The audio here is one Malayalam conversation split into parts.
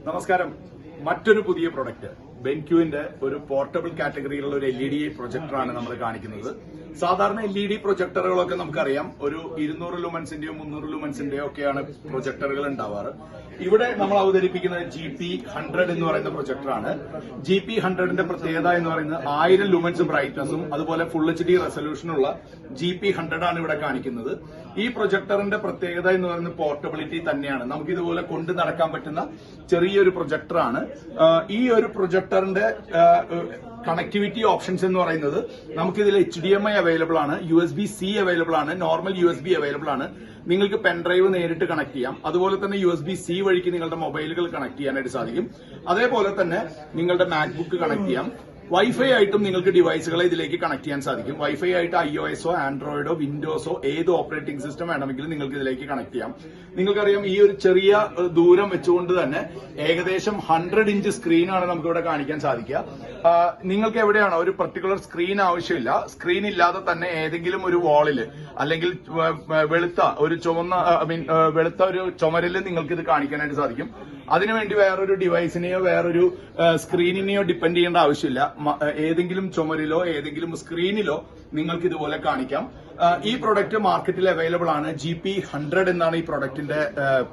നമസ്കാരം. മറ്റൊരു പുതിയ പ്രൊഡക്റ്റ് ബെൻക്യുവിന്റെ ഒരു പോർട്ടബിൾ കാറ്റഗറിയിലുള്ള ഒരു LED പ്രൊജക്ടറാണ് നമ്മൾ കാണിക്കുന്നത്. സാധാരണ LED പ്രൊജക്ടറുകളൊക്കെ നമുക്കറിയാം, ഒരു 200 ലുമൻസിന്റെയോ 300 ലുമൻസിന്റെയോ ഒക്കെയാണ് പ്രൊജക്ടറുകൾ ഉണ്ടാവാറ്. ഇവിടെ നമ്മൾ അവതരിപ്പിക്കുന്നത് GP100 എന്ന് പറയുന്ന പ്രൊജക്ടറാണ്. GP100ന്റെ പ്രത്യേകത എന്ന് പറയുന്നത് 1000 ലുമൻസ് ബ്രൈറ്റ്നസും അതുപോലെ ഫുൾ HD റെസൊല്യൂഷനുള്ള GP100 ആണ് ഇവിടെ കാണിക്കുന്നത്. ഈ പ്രൊജക്ടറിന്റെ പ്രത്യേകത എന്ന് പറയുന്നത് പോർട്ടബിലിറ്റി തന്നെയാണ്. നമുക്ക് ഇതുപോലെ കൊണ്ടു നടക്കാൻ പറ്റുന്ന ചെറിയൊരു പ്രൊജക്ടറാണ്. ഈ ഒരു പ്രൊജക്ടറിന്റെ കണക്ടിവിറ്റി ഓപ്ഷൻസ് എന്ന് പറയുന്നത് നമുക്കിതിൽ HDMI അവൈലബിൾ ആണ്, USB-C അവൈലബിൾ ആണ്, നോർമൽ USB അവൈലബിൾ ആണ്. നിങ്ങൾക്ക് പെൻഡ്രൈവ് നേരിട്ട് കണക്ട് ചെയ്യാം. അതുപോലെ തന്നെ USB-C വഴിക്ക് നിങ്ങളുടെ മൊബൈലുകൾ കണക്ട് ചെയ്യാനായിട്ട് സാധിക്കും. അതേപോലെ തന്നെ നിങ്ങളുടെ മാക്ബുക്ക് കണക്ട് ചെയ്യാം. വൈഫൈ ആയിട്ടും നിങ്ങൾക്ക് ഡിവൈസുകളെ ഇതിലേക്ക് കണക്ട് ചെയ്യാൻ സാധിക്കും. വൈഫൈ ആയിട്ട് iOS-ഓ ആൻഡ്രോയിഡോ വിൻഡോസോ ഏത് ഓപ്പറേറ്റിംഗ് സിസ്റ്റം വേണമെങ്കിലും നിങ്ങൾക്ക് ഇതിലേക്ക് കണക്ട് ചെയ്യാം. നിങ്ങൾക്കറിയാം, ഈ ഒരു ചെറിയ ദൂരം വെച്ചുകൊണ്ട് തന്നെ ഏകദേശം 100 ഇഞ്ച് സ്ക്രീനാണ് നമുക്ക് ഇവിടെ കാണിക്കാൻ സാധിക്കുക. നിങ്ങൾക്ക് എവിടെയാണോ ഒരു പർട്ടിക്കുലർ സ്ക്രീൻ ആവശ്യമില്ല, സ്ക്രീൻ ഇല്ലാതെ തന്നെ ഏതെങ്കിലും ഒരു വാളിൽ അല്ലെങ്കിൽ വെളുത്ത ഒരു ചുമരിൽ നിങ്ങൾക്ക് ഇത് കാണിക്കാനായിട്ട് സാധിക്കും. അതിനുവേണ്ടി വേറൊരു ഡിവൈസിനെയോ വേറൊരു സ്ക്രീനിനെയോ ഡിപ്പെൻഡ് ചെയ്യേണ്ട ആവശ്യമില്ല. ഏതെങ്കിലും ചുമരിലോ ഏതെങ്കിലും സ്ക്രീനിലോ നിങ്ങൾക്ക് ഇതുപോലെ കാണിക്കാം. ഈ പ്രൊഡക്റ്റ് മാർക്കറ്റിൽ അവൈലബിൾ ആണ്. GP100 എന്നാണ് ഈ പ്രൊഡക്റ്റിന്റെ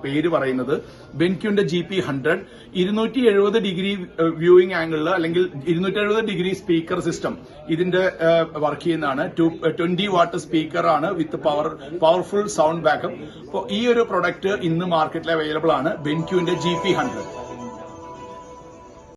പേര് പറയുന്നത്. ബെൻക്യുവിന്റെ GP100 270 ഡിഗ്രി വ്യൂയിങ് ആംഗിളിൽ അല്ലെങ്കിൽ 270 ഡിഗ്രി സ്പീക്കർ സിസ്റ്റം ഇതിന്റെ വർക്ക് ചെയ്യുന്നതാണ്. 20 വാട്ട് സ്പീക്കർ ആണ് വിത്ത് പവർഫുൾ സൗണ്ട് ബാക്കപ്പ്. അപ്പോൾ ഈ ഒരു പ്രൊഡക്റ്റ് ഇന്ന് മാർക്കറ്റിൽ അവൈലബിൾ ആണ്, ബെൻക്യുവിന്റെ GP100.